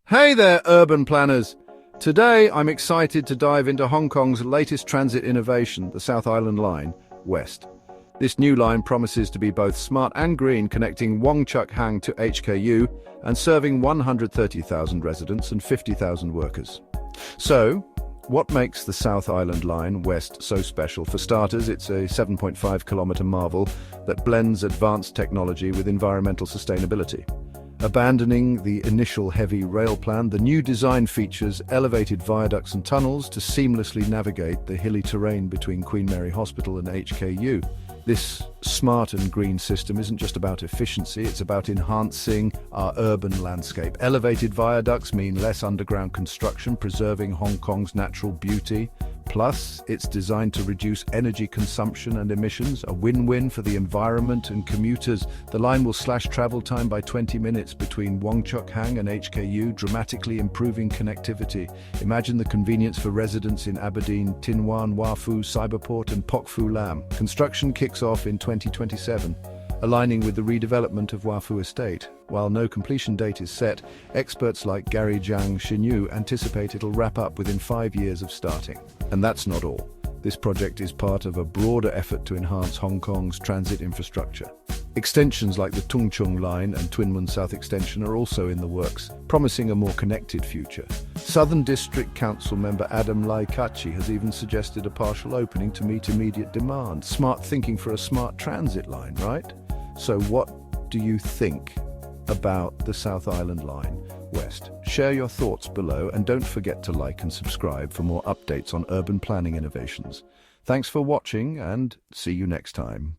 Hey there, urban planners! Today I'm excited to dive into Hong Kong's latest transit innovation, the South Island Line, West. This new line promises to be both smart and green, connecting Wong Chuk Hang to HKU and serving 130,000 residents and 50,000 workers. So, what makes the South Island Line West so special? For starters, it's a 7.5-kilometre marvel that blends advanced technology with environmental sustainability. Abandoning the initial heavy rail plan, the new design features elevated viaducts and tunnels to seamlessly navigate the hilly terrain between Queen Mary Hospital and HKU. This smart and green system isn't just about efficiency, it's about enhancing our urban landscape. Elevated viaducts mean less underground construction, preserving Hong Kong's natural beauty. Plus, it's designed to reduce energy consumption and emissions, a win-win for the environment and commuters. The line will slash travel time by 20 minutes between Wong Chuk Hang and HKU, dramatically improving connectivity. Imagine the convenience for residents in Aberdeen, Tin Wan, Fu, Cyberport and Pok Fu Lam. Construction kicks off in 2027, aligning with the redevelopment of Fu Estate. While no completion date is set, experts like Gary Zhang Xinyu anticipate it'll wrap up within 5 years of starting. And that's not all. This project is part of a broader effort to enhance Hong Kong's transit infrastructure. Extensions like the Tung Chung Line and Twin Mun South Extension are also in the works, promising a more connected future. Southern District Council member Adam Lai Kachi has even suggested a partial opening to meet immediate demand. Smart thinking for a smart transit line, right? So what do you think about the South Island Line West? Share your thoughts below and don't forget to like and subscribe for more updates on urban planning innovations. Thanks for watching and see you next time.